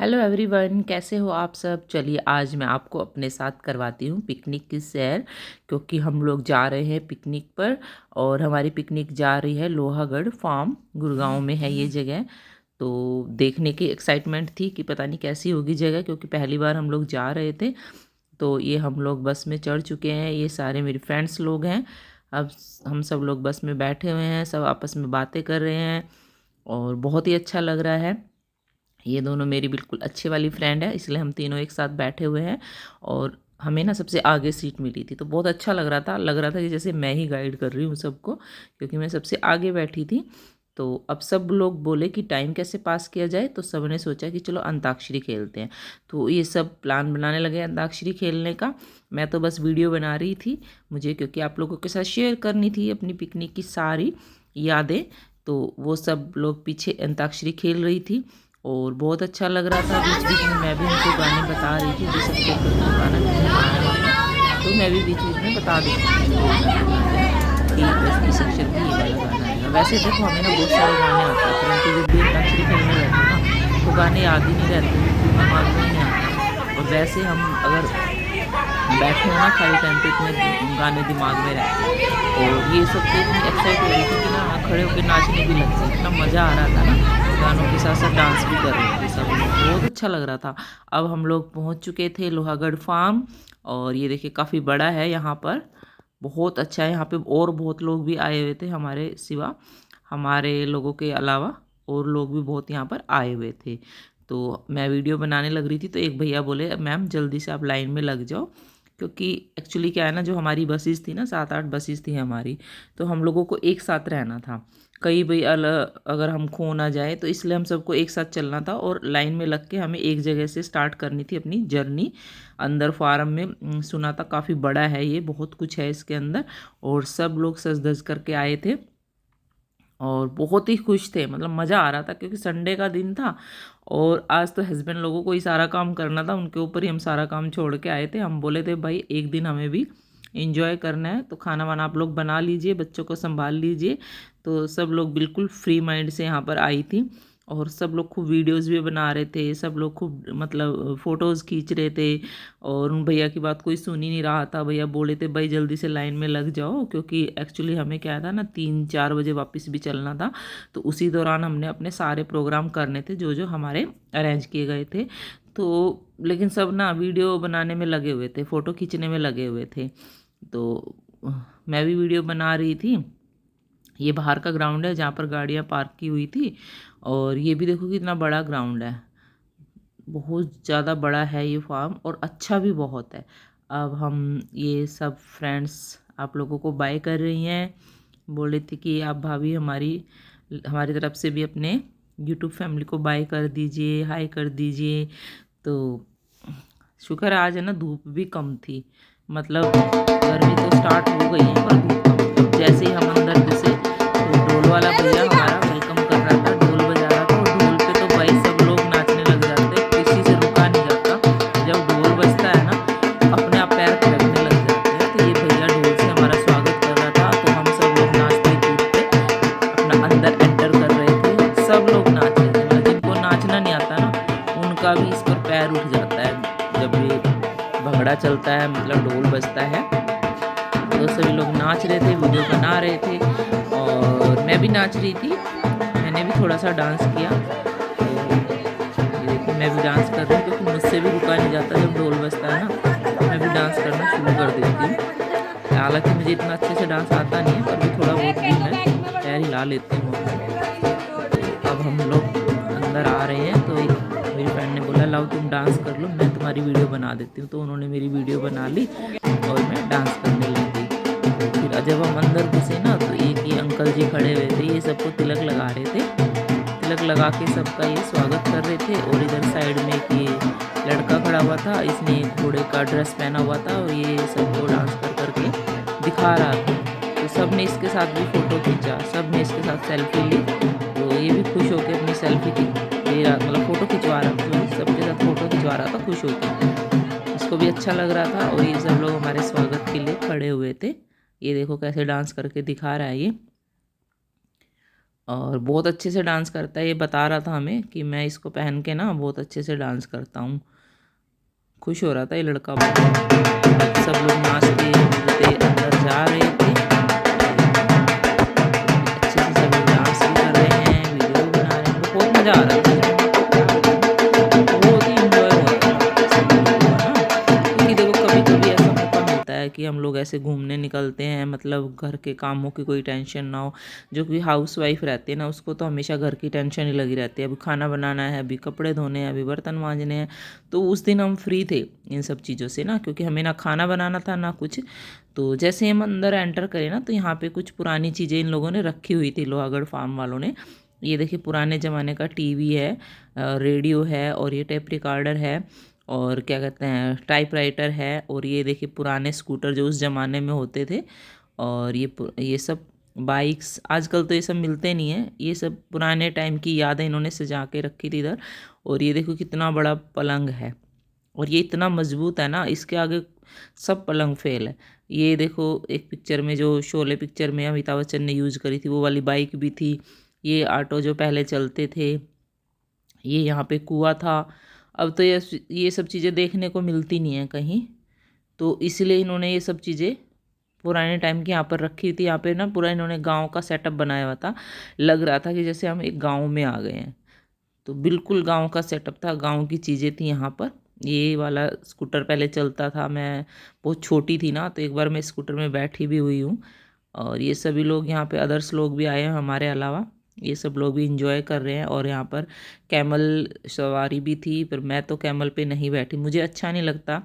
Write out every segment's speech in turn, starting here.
Hello everyone, कैसे हो आप सब। चलिए आज मैं आपको अपने साथ करवाती हूँ पिकनिक की सैर, क्योंकि हम लोग जा रहे हैं पिकनिक पर। और हमारी पिकनिक जा रही है लोहागढ़ फार्म, गुड़गांव में है ये जगह। तो देखने की एक्साइटमेंट थी कि पता नहीं कैसी होगी जगह, क्योंकि पहली बार हम लोग जा रहे थे। तो ये हम लोग बस में चढ़ चुके हैं, ये सारे मेरे फ्रेंड्स लोग हैं। अब हम सब लोग बस में बैठे हुए हैं, सब आपस में बातें कर रहे हैं और बहुत ही अच्छा लग रहा है। ये दोनों मेरी बिल्कुल अच्छी वाली फ्रेंड है, इसलिए हम तीनों एक साथ बैठे हुए हैं। और हमें ना सबसे आगे सीट मिली थी, तो बहुत अच्छा लग रहा था कि जैसे मैं ही गाइड कर रही हूँ सबको, क्योंकि मैं सबसे आगे बैठी थी। तो अब सब लोग बोले कि टाइम कैसे पास किया जाए, तो सब ने सोचा कि चलो अंताक्षरी खेलते हैं। तो ये सब प्लान बनाने लगे अंताक्षरी खेलने का। मैं तो बस वीडियो बना रही थी, मुझे क्योंकि आप लोगों के साथ शेयर करनी थी अपनी पिकनिक की सारी यादें। तो वो सब लोग पीछे अंताक्षरी खेल रही थी और बहुत अच्छा लग रहा था। बीच बीच में मैं भी उनको गाने बता रही थी, जिस सबके गाना मुझे आया वाला, तो मैं भी बीच बीच में बता देती थी कि बस इस अक्षर में ये वाला गाना आएगा। वैसे देखो हमें ना बहुत सारे गाने आते हैं, परंतु जब भी अंताक्षरी खेलने रहते हैं ना, तो गाने याद ही नहीं रहते, दिमाग में नहीं आता। और वैसे हम अगर बैठे हो ना खाली टाइम पे, इतने गाने दिमाग में रहते हैं। और ये सब तो इतनी एक्साइट हो रही थी कि ना खड़े होकर नाचने भी लगते, इतना मज़ा आ रहा था ना, गानों के साथ साथ डांस भी कर रहे थे सब लोग, बहुत अच्छा लग रहा था। अब हम लोग पहुंच चुके थे लोहागढ़ फार्म। और ये देखिए काफ़ी बड़ा है यहाँ पर, बहुत अच्छा है यहाँ पे। और बहुत लोग भी आए हुए थे हमारे सिवा, हमारे लोगों के अलावा और लोग भी बहुत यहाँ पर आए हुए थे। तो मैं वीडियो बनाने लग रही थी, तो एक भैया बोले मैम जल्दी से आप लाइन में लग जाओ, क्योंकि एक्चुअली क्या है ना, जो हमारी बसेस थी ना, 7-8 बसेस थी हमारी, तो हम लोगों को एक साथ रहना था। कई भाई अगर हम खो ना जाए, तो इसलिए हम सबको एक साथ चलना था और लाइन में लग के हमें एक जगह से स्टार्ट करनी थी अपनी जर्नी। अंदर फार्म में सुना था काफ़ी बड़ा है ये, बहुत कुछ है इसके अंदर। और सब लोग सज धज करके आए थे और बहुत ही खुश थे, मतलब मज़ा आ रहा था, क्योंकि संडे का दिन था। और आज तो हस्बैंड लोगों को ही सारा काम करना था, उनके ऊपर ही हम सारा काम छोड़ के आए थे। हम बोले थे भाई एक दिन हमें भी इंजॉय करना है, तो खाना वाना आप लोग बना लीजिए, बच्चों को संभाल लीजिए। तो सब लोग बिल्कुल फ्री माइंड से यहाँ पर आई थी। और सब लोग खूब वीडियोस भी बना रहे थे, सब लोग खूब मतलब फ़ोटोज़ खींच रहे थे। और उन भैया की बात कोई सुन ही नहीं रहा था, भैया बोले थे भाई जल्दी से लाइन में लग जाओ, क्योंकि एक्चुअली हमें क्या था ना, 3-4 बजे वापस भी चलना था। तो उसी दौरान हमने अपने सारे प्रोग्राम करने थे जो जो हमारे अरेंज किए गए थे। तो लेकिन सब ना वीडियो बनाने में लगे हुए थे, फ़ोटो खींचने में लगे हुए थे। तो मैं भी वीडियो बना रही थी। ये बाहर का ग्राउंड है जहाँ पर गाड़ियाँ पार्क की हुई थी। और ये भी देखो कितना बड़ा ग्राउंड है, बहुत ज़्यादा बड़ा है ये फार्म, और अच्छा भी बहुत है। अब हम ये सब फ्रेंड्स आप लोगों को बाय कर रही हैं, बोल रही थी कि आप भाभी हमारी तरफ से भी अपने यूट्यूब फैमिली को बाय कर दीजिए, हाय कर दीजिए। तो शुक्र है आज है ना, धूप भी कम थी, मतलब गर्मी तो स्टार्ट हो गई है पर धूप कम थी। अब जैसे ही हम अंदर घुसे, तो ढोल वाला भैया हमारा वेलकम कर रहा था, ढोल बजा रहा था। और ढोल पे तो भाई सब लोग नाचने लग जाते हैं, किसी से रुका नहीं जाता। जब ढोल बजता है ना, अपने आप पैर थिरकने लग जाते हैं। तो ये भैया ढोल से हमारा स्वागत कर रहा था, तो हम सब लोग नाचते कूदते अपना अंदर एंटर कर रहे थे। सब लोग नाच रहे थे, मतलब जिनको नाचना नहीं आता ना, उनका भी इस पर पैर उठ जाता है जब ये भंगड़ा चलता है, मतलब ढोल बजता है। तो सभी लोग नाच रहे थे, वीडियो बना रहे थे, और मैं भी नाच रही थी। मैंने भी थोड़ा सा डांस किया। तो ये देखो मैं भी डांस कर रही हूँ, क्योंकि मुझसे भी रुका नहीं जाता, जब ढोल बजता है ना मैं भी डांस करना शुरू कर देती हूँ। हालांकि मुझे इतना अच्छे से डांस आता नहीं है, पर भी थोड़ा बहुत भी मैं पैर हिला लेती हूँ अपना। अब हम लोग अंदर आ रहे हैं, तो मेरी फ्रेंड ने बोला लाओ तुम डांस कर लो, मैं तुम्हारी वीडियो बना देती हूँ। तो उन्होंने मेरी वीडियो बना ली और मैं डांस करने लगी। तो फिर जब हम अंदर घुसे ना, तो एक ये अंकल जी खड़े हुए थे, ये सबको तिलक लगा रहे थे। तिलक लगा के सबका ये स्वागत कर रहे थे। और इधर साइड में एक ये लड़का खड़ा हुआ था, इसने घोड़े का ड्रेस पहना हुआ था, और ये सबको डांस कर करके दिखा रहा था। तो सब ने इसके साथ भी फ़ोटो खींचा, सब ने इसके साथ सेल्फी ली। तो ये भी खुश होकर अपनी सेल्फी ले रहा, मतलब फ़ोटो खिंचवा रहा था, सबके साथ फ़ोटो खिंचवा रहा था खुश होकर। इसको भी अच्छा लग रहा था। और ये सब लोग हमारे स्वागत के लिए खड़े हुए थे। ये देखो कैसे डांस करके दिखा रहा है ये। और बहुत अच्छे से डांस करता है। ये बता रहा था हमें कि मैं इसको पहन के ना बहुत अच्छे से डांस करता हूँ। खुश हो रहा था ये लड़का बहुत। सब लोग नाचते कूदते अंदर जा रहे थे। अच्छे से सब लोग डांस भी कर रहे हैं, वीडियो भी बना रहे हैं। बहुत मज़ा आ रहा था। बहुत ही इंजॉय हो रहा था सब लोगों को, है ना। क्योंकि देखो कभी कभी ऐसा मौका मिलता है कि हम लोग ऐसे घूमने निकलते हैं, मतलब घर के कामों की कोई टेंशन ना हो। जो कि हाउस वाइफ रहती है ना, उसको तो हमेशा घर की टेंशन ही लगी रहती है। अभी खाना बनाना है, अभी कपड़े धोने हैं, अभी बर्तन मांजने हैं। तो उस दिन हम फ्री थे इन सब चीज़ों से ना, क्योंकि हमें ना खाना बनाना था ना कुछ। तो जैसे हम अंदर एंटर करें ना, तो यहाँ पे कुछ पुरानी चीज़ें इन लोगों ने रखी हुई थी, लोहागढ़ फार्म वालों ने। ये देखिए पुराने ज़माने का टीवी है, रेडियो है, और ये टेप रिकॉर्डर है, और क्या कहते हैं टाइपराइटर है, और ये देखिए पुराने स्कूटर जो उस ज़माने में होते थे। और ये सब बाइक्स आजकल तो ये सब मिलते नहीं हैं। ये सब पुराने टाइम की यादें इन्होंने सजा के रखी थी इधर। और ये देखो कितना बड़ा पलंग है, और ये इतना मजबूत है ना, इसके आगे सब पलंग फेल है। ये देखो एक पिक्चर में जो शोले पिक्चर में अमिताभ बच्चन ने यूज़ करी थी वो वाली बाइक भी थी। ये ऑटो जो पहले चलते थे। ये यहाँ पे कुआं था। अब तो ये सब चीज़ें देखने को मिलती नहीं है कहीं। तो इसलिए इन्होंने ये सब चीज़ें पुराने टाइम की यहाँ पर रखी थी। यहाँ पे ना पूरा इन्होंने गांव का सेटअप बनाया हुआ था। लग रहा था कि जैसे हम एक गांव में आ गए हैं। तो बिल्कुल गांव का सेटअप था, गांव की चीज़ें थी यहाँ पर। ये वाला स्कूटर पहले चलता था, मैं बहुत छोटी थी ना, तो एक बार मैं स्कूटर में बैठी भी हुई हूँ। और ये सभी लोग यहाँ पे अदर्स लोग भी आए हैं हमारे अलावा। ये सब लोग भी इंजॉय कर रहे हैं। और यहाँ पर कैमल सवारी भी थी, पर मैं तो कैमल पे नहीं बैठी, मुझे अच्छा नहीं लगता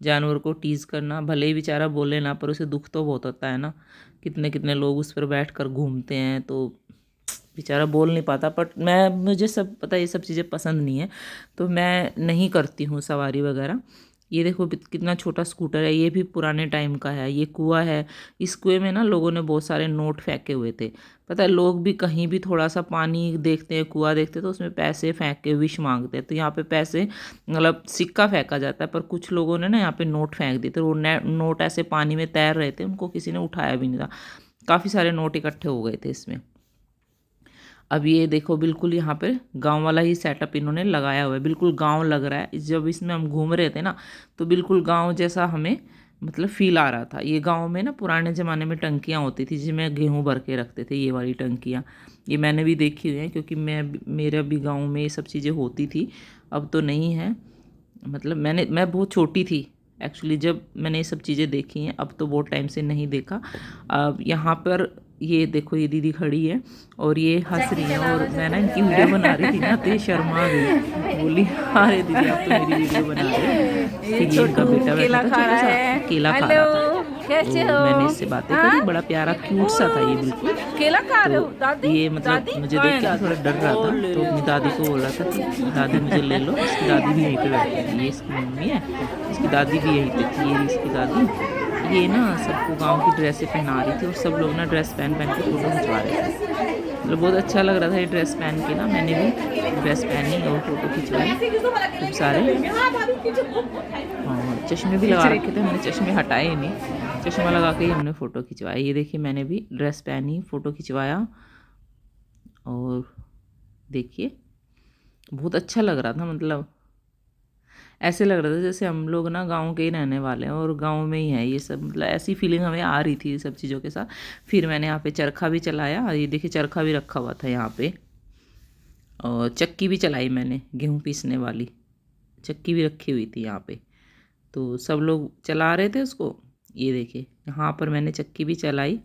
जानवर को टीज़ करना। भले ही बेचारा बोले ना, पर उसे दुख तो बहुत होता है ना। कितने कितने लोग उस पर बैठ कर घूमते हैं, तो बेचारा बोल नहीं पाता। बट मुझे सब पता है, ये सब चीज़ें पसंद नहीं है, तो मैं नहीं करती हूँ सवारी वगैरह। ये देखो कितना छोटा स्कूटर है, ये भी पुराने टाइम का है। ये कुआं है, इस कुएं में ना लोगों ने बहुत सारे नोट फेंके हुए थे। पता है लोग भी कहीं भी थोड़ा सा पानी देखते हैं, कुआं देखते हैं, तो उसमें पैसे फेंक के विश मांगते हैं। तो यहाँ पे पैसे मतलब सिक्का फेंका जाता है, पर कुछ लोगों ने ना यहाँ पे नोट फेंक दिए थे। वो नोट ऐसे पानी में तैर रहे थे, उनको किसी ने उठाया भी नहीं था। काफ़ी सारे नोट इकट्ठे हो गए थे इसमें। अब ये देखो बिल्कुल यहाँ पे गांव वाला ही सेटअप इन्होंने लगाया हुआ है, बिल्कुल गांव लग रहा है। जब इसमें हम घूम रहे थे ना, तो बिल्कुल गांव जैसा हमें मतलब फील आ रहा था। ये गांव में ना पुराने ज़माने में टंकियाँ होती थी जिसमें गेहूँ भर के रखते थे, ये वाली टंकियाँ। ये मैंने भी देखी हुई हैं, क्योंकि मेरे भी गाँव में ये सब चीज़ें होती थी। अब तो नहीं है, मतलब मैं बहुत छोटी थी एक्चुअली जब मैंने ये सब चीज़ें देखी हैं। अब तो बहुत टाइम से नहीं देखा। अब यहाँ पर ये देखो ये दीदी खड़ी है और ये हंस रही है, और मैं ना इनकी वीडियो बना रही थी ना, तो ये शर्मा गई, बोली अरे दीदी आप तो मेरी वीडियो बना रहे हो। फिर ये इनका बेटा बैठा था छोटा सा, केला खा रहा था। कैसे तो हो? मैंने इससे बातें करी, बड़ा प्यारा क्यूट सा था ये बिल्कुल। केला खा रहे हो तो दादी? ये मतलब मुझे देख के थोड़ा डर रहा था, तो अपनी दादी को बोल रहा था कि दादी मुझे ले लो। इसकी दादी भी यहीं पे बैठी थी, ये इसकी मम्मी है, इसकी दादी भी यहीं पे थी, ये इसकी दादी। ये ना सबको गांव की ड्रेसें पहना रही थी, और सब लोग ना ड्रेस पहन पहन के फ़ोटो खिंचवा रहे थे। मतलब बहुत अच्छा लग रहा था ये ड्रेस पहन के ना। मैंने भी ड्रेस पहनी और फ़ोटो खिंचवाई खूब सारे। हाँ चश्मे भी लगा रखे थे, हमने चश्मे हटाए ही नहीं, चश्मा लगा के ही हमने फ़ोटो खिंचवाई। ये देखिए मैंने भी ड्रेस पहनी, फ़ोटो खिंचवाया, और देखिए बहुत अच्छा लग रहा था। मतलब ऐसे लग रहा था जैसे हम लोग ना गांव के ही रहने वाले हैं और गांव में ही है ये सब। मतलब ऐसी फीलिंग हमें आ रही थी ये सब चीज़ों के साथ। फिर मैंने यहाँ पे चरखा भी चलाया, ये देखिए चरखा भी रखा हुआ था यहाँ पे, और चक्की भी चलाई मैंने, गेहूँ पीसने वाली चक्की भी रखी हुई थी यहाँ पे। तो सब लोग चला रहे थे उसको। ये देखिए यहाँ पर मैंने चक्की भी चलाई।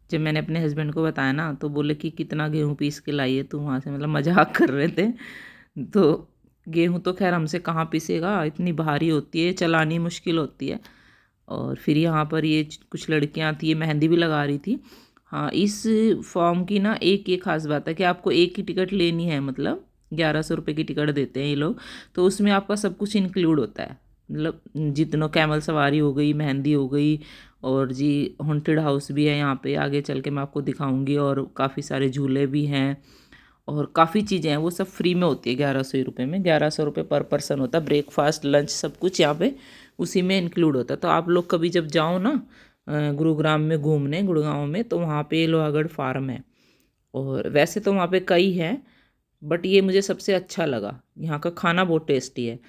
जब मैंने अपने हस्बैंड को बताया ना, तो बोले कि कितना गेहूँ पीस के लाई है तू वहाँ से, मतलब मजाक कर रहे थे। तो गेहूँ तो खैर हमसे कहाँ पीसेगा, इतनी भारी होती है, चलानी मुश्किल होती है। और फिर यहाँ पर ये कुछ लड़कियाँ थी, ये मेहंदी भी लगा रही थी। हाँ इस फॉर्म की ना एक ये खास बात है कि आपको एक ही टिकट लेनी है, मतलब 1100 रुपये की टिकट देते हैं ये लोग। तो उसमें आपका सब कुछ इंक्लूड होता है, मतलब जितना कैमल सवारी हो गई, मेहंदी हो गई, और जी हॉन्टेड हाउस भी है यहाँ पे, आगे चल के मैं आपको दिखाऊंगी। और काफ़ी सारे झूले भी हैं, और काफ़ी चीज़ें हैं, वो सब फ्री में होती है 1100 रुपये में। 1100 रुपये पर पर्सन होता है, ब्रेकफास्ट लंच सब कुछ यहाँ पे उसी में इंक्लूड होता है। तो आप लोग कभी जब जाओ ना गुरुग्राम में घूमने, गुड़गांव में, तो वहाँ पे लोहागढ़ फार्म है, और वैसे तो वहाँ पे कई हैं, बट ये मुझे सबसे अच्छा लगा। यहाँ का खाना बहुत टेस्टी है।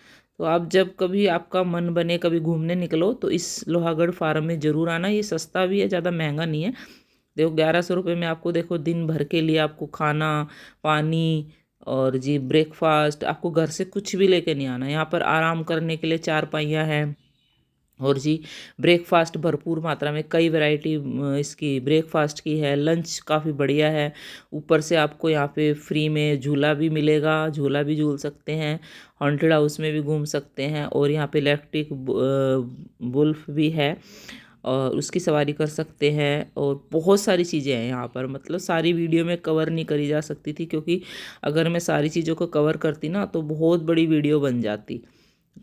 तो आप जब कभी आपका मन बने कभी घूमने निकलो तो इस लोहागढ़ फार्म में ज़रूर आना। ये सस्ता भी है, ज़्यादा महंगा नहीं है। देखो 1100 रुपये में आपको देखो दिन भर के लिए आपको खाना, पानी और जी ब्रेकफास्ट, आपको घर से कुछ भी लेके नहीं आना। यहाँ पर आराम करने के लिए चारपाइयाँ हैं और जी ब्रेकफास्ट भरपूर मात्रा में, कई वैरायटी इसकी ब्रेकफास्ट की है। लंच काफ़ी बढ़िया है। ऊपर से आपको यहाँ पे फ्री में झूला भी मिलेगा, झूला भी झूल सकते हैं। हॉन्टेड हाउस में भी घूम सकते हैं और यहाँ पे इलेक्ट्रिक बुल्फ भी है और उसकी सवारी कर सकते हैं। और बहुत सारी चीज़ें हैं यहाँ पर, मतलब सारी वीडियो में कवर नहीं करी जा सकती थी, क्योंकि अगर मैं सारी चीज़ों को कवर करती ना तो बहुत बड़ी वीडियो बन जाती।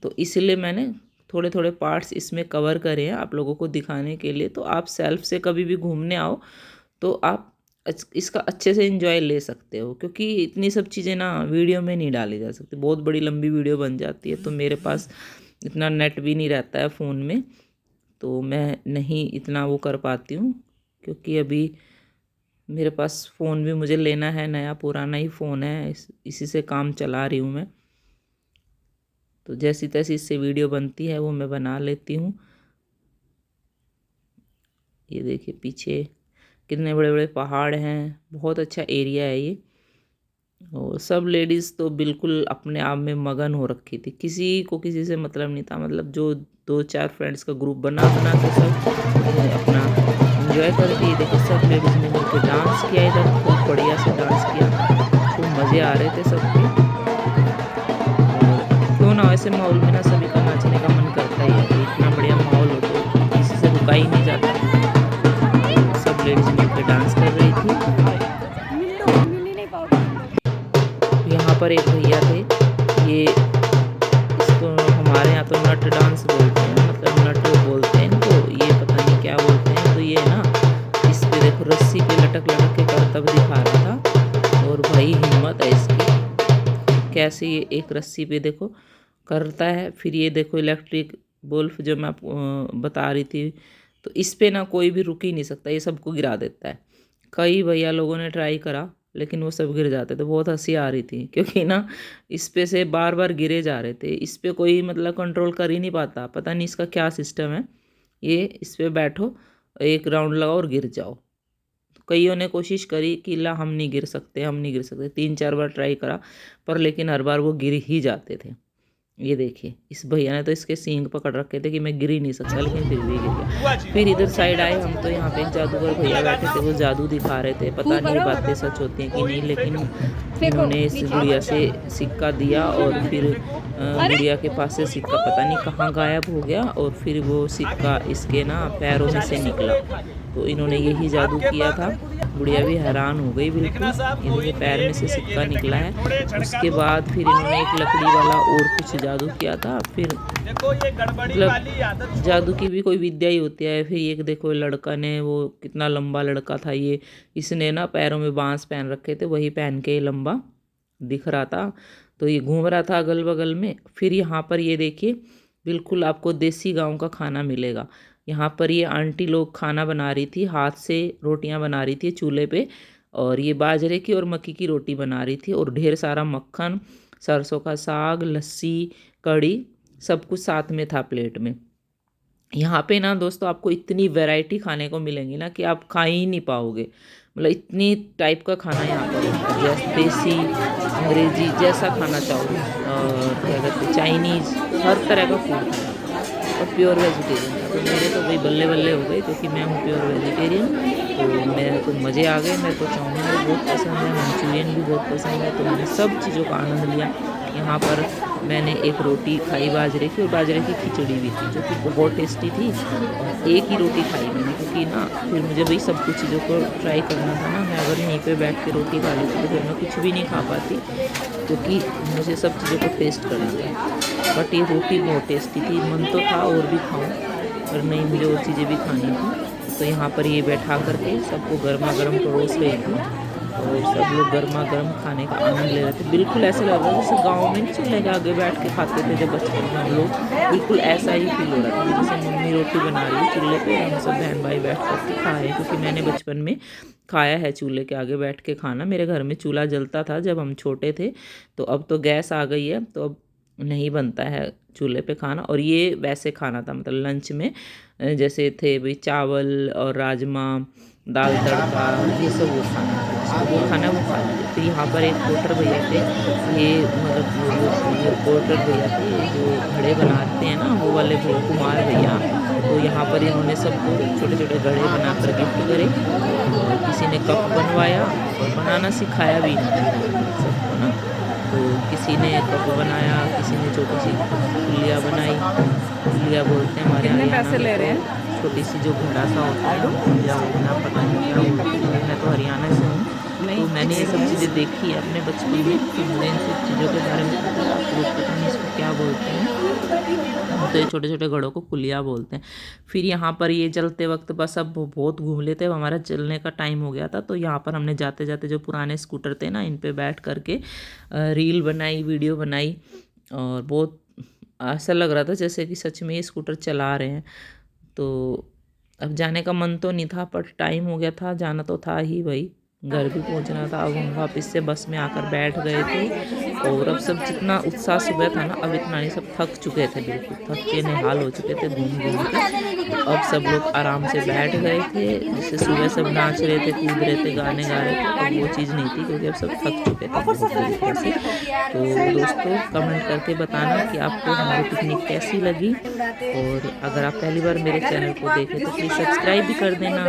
तो इसलिए मैंने थोड़े थोड़े पार्ट्स इसमें कवर करे हैं आप लोगों को दिखाने के लिए। तो आप सेल्फ से कभी भी घूमने आओ तो आप इसका अच्छे से एंजॉय ले सकते हो, क्योंकि इतनी सब चीज़ें ना वीडियो में नहीं डाली जा सकती, बहुत बड़ी लंबी वीडियो बन जाती है। तो मेरे पास इतना नेट भी नहीं रहता है फ़ोन में, तो मैं नहीं इतना वो कर पाती हूँ, क्योंकि अभी मेरे पास फ़ोन भी मुझे लेना है, नया पुराना ही फ़ोन है, इसी से काम चला रही हूँ मैं। तो जैसी तैसी इससे वीडियो बनती है वो मैं बना लेती हूँ। ये देखिए पीछे कितने बड़े बड़े पहाड़ हैं, बहुत अच्छा एरिया है ये। और सब लेडीज़ तो बिल्कुल अपने आप में मगन हो रखी थी, किसी को किसी से मतलब नहीं था। मतलब जो 2-4 फ्रेंड्स का ग्रुप बना के सब अपना एंजॉय करती। देखो सब लेडीज़ ने मिलकर डांस किया इधर, खूब बढ़िया से डांस किया, खूब मज़े आ रहे थे सबके। क्यों ना ऐसे माहौल में ना सभी का नाचने का मन करता ही है। इतना बढ़िया माहौल हो तो किसी से रुका ही नहीं जाता। सब लेडीज मिलकर डांस कर रही थी। यहाँ पर एक भैया थे, ये इसको हमारे यहाँ तो नट डांस बोलते हैं, मतलब नट बोलते हैं इनको, ये पता नहीं क्या बोलते हैं। तो ये ना इस पे देखो रस्सी पे लटक लटक के करतब दिखा रहा था। और भाई हिम्मत है इसकी, कैसे ये एक रस्सी पे देखो करता है। फिर ये देखो इलेक्ट्रिक बल्ब जो मैं बता रही थी, तो इस पे ना कोई भी रुक ही नहीं सकता, ये सबको गिरा देता है। कई भैया लोगों ने ट्राई करा लेकिन वो सब गिर जाते थे। बहुत हंसी आ रही थी, क्योंकि ना इस पे से बार बार गिरे जा रहे थे। इस पे कोई मतलब कंट्रोल कर ही नहीं पाता, पता नहीं इसका क्या सिस्टम है। ये इस पे बैठो, एक राउंड लगाओ और गिर जाओ। कईयों ने कोशिश करी कि ला हम नहीं गिर सकते, हम नहीं गिर सकते, 3-4 बार ट्राई करा, पर लेकिन हर बार वो गिर ही जाते थे। ये देखिए इस भैया ने तो इसके सींग पकड़ रखे थे कि मैं गिर ही नहीं सकता, लेकिन फिर भी गिर गया। फिर इधर साइड आए हम, तो यहाँ पे एक जादूगर भैया बैठे थे, वो जादू दिखा रहे थे। पता नहीं बातें सच होती हैं कि नहीं, लेकिन इन्होंने इस गुड़िया से सिक्का दिया और फिर गुड़िया के पास से सिक्का पता नहीं कहाँ गायब हो गया, और फिर वो सिक्का इसके ना पैरों में से निकला। तो इन्होंने यही जादू किया था। गुड़िया भी हैरान हो गई बिल्कुल, इनके पैर में से सिक्का निकला है। उसके बाद फिर इन्होंने एक लकड़ी वाला और कुछ जादू किया था। फिर मतलब जादू की भी कोई विद्या ही होती है। फिर एक देखो लड़का ने, वो कितना लंबा लड़का था ये, इसने ना पैरों में बांस पहन रखे थे, वही पहन के लंबा दिख रहा था। तो ये घूम रहा था अगल बगल में। फिर यहाँ पर ये देखिए बिल्कुल आपको देसी गांव का खाना मिलेगा। यहाँ पर ये आंटी लोग खाना बना रही थी, हाथ से रोटियां बना रही थी चूल्हे पे, और ये बाजरे की और मक्की की रोटी बना रही थी, और ढेर सारा मक्खन, सरसों का साग, लस्सी, कढ़ी, सब कुछ साथ में था प्लेट में। यहाँ पे ना दोस्तों आपको इतनी वैरायटी खाने को मिलेंगी ना कि आप खा ही नहीं पाओगे। मतलब इतनी टाइप का खाना यहाँ पर है, जैसे देसी, अंग्रेजी, जैसा खाना चाहोगे, और क्या कहते हैं चाइनीज़, हर तरह का फूड है। और प्योर वेजिटेरियन था, तो मेरे तो भाई बल्ले बल्ले हो गई, क्योंकि मैं हूँ प्योर वेजिटेरियन। तो मेरे को मज़े आ गए। मेरे को चाउमीन भी बहुत पसंद है, मंचूरियन भी बहुत पसंद है, तो मैंने सब चीज़ों का आनंद लिया। यहाँ पर मैंने एक रोटी खाई बाजरे की, और बाजरे की खिचड़ी भी थी जो कि बहुत टेस्टी थी। एक ही रोटी खाई मैंने, क्योंकि ना फिर मुझे भाई सब कुछ चीज़ों को ट्राई करना था ना। मैं अगर यहीं पे बैठ के रोटी खा लेती तो फिर मैं कुछ भी नहीं खा पाती, क्योंकि मुझे सब चीज़ों को टेस्ट करना था। बट ये रोटी बहुत टेस्टी थी, मन तो था और भी खाऊं, पर नहीं, मुझे और चीज़ें भी खानी थी। तो यहाँ पर ये बैठा करके सबको गर्मा गर्म परोस रही थी। और सब लोग गर्मा गर्म खाने का आनंद ले रहे थे। बिल्कुल ऐसा लग रहा था जैसे गाँव में चूल्हे के आगे बैठ के खाते थे जब बचपन में हम लोग, बिल्कुल ऐसा ही फील हो रहा था जैसे मम्मी रोटी बना रही है चूल्हे पे, हम सब बहन भाई बैठ कर के खा रहे हैं। क्योंकि मैंने बचपन में खाया है चूल्हे के आगे बैठ के खाना। मेरे घर में चूल्हा जलता था जब हम छोटे थे, तो अब तो गैस आ गई है, तो अब नहीं बनता है चूल्हे पे खाना। और ये वैसे खाना था, मतलब लंच में जैसे थे भाई चावल और राजमा, दाल तड़का, ये सब वो खाना था, जिसको वो खाना वो खा लीजिए। फिर यहाँ पर एक पोटर भैया थे, ये मतलब ये पोटर भैया थे, ये जो घड़े बनाते हैं ना वो वाले भैया, कुमार भैया। तो यहाँ पर इन्होंने सबको छोटे छोटे घड़े बनाकर गिफ्ट करे। और किसी ने कप बनवाया और बनाना सिखाया भी सबको ना। तो किसी ने कप बनाया, किसी ने छोटी सी फुलिया बनाई, फुलिया बोलते हैं हमारे यहाँ पैसे ले रहे हैं, छोटी सी जो घड़ा सा होता है फुलिया बोलते हैं, पता नहीं क्या बोलते हैं, मैं तो हरियाणा से हूँ। तो मैंने ये सब चीज़ें देखी है अपने बचपन में, तो मुझे इन सब चीज़ों के बारे में पता है। आप लोग पता नहीं इसको क्या बोलते हैं, तो ये छोटे छोटे घड़ों को फुलिया बोलते हैं। फिर यहाँ पर ये चलते वक्त बस अब बहुत घूम लेते, अब हमारा चलने का टाइम हो गया था। तो यहाँ पर हमने जाते जाते जो पुराने स्कूटर थे ना, इन पे बैठ करके रील बनाई, वीडियो बनाई। और बहुत ऐसा लग रहा था जैसे कि सच में ये स्कूटर चला रहे हैं। तो अब जाने का मन तो नहीं था, पर टाइम हो गया था, जाना तो था ही भाई, घर भी पहुंचना था। अब हम वापस से बस में आकर बैठ गए थे। और अब सब जितना उत्साह सुबह था ना, अब इतना नहीं, सब थक चुके थे, बिल्कुल थक के निहाल हो चुके थे घूम घूम के। तो अब सब लोग आराम से बैठ गए थे। जैसे सुबह सब नाच रहे थे, कूद रहे थे, गाने गा रहे थे, अब वो चीज़ नहीं थी क्योंकि अब सब थक चुके थे बहुत बुरी तरह से। तो दोस्तों कमेंट करके बताना कि आपको हमारी पिकनिक कैसी लगी। और अगर आप पहली बार मेरे चैनल को देखें तो प्लीज़ सब्सक्राइब भी कर देना।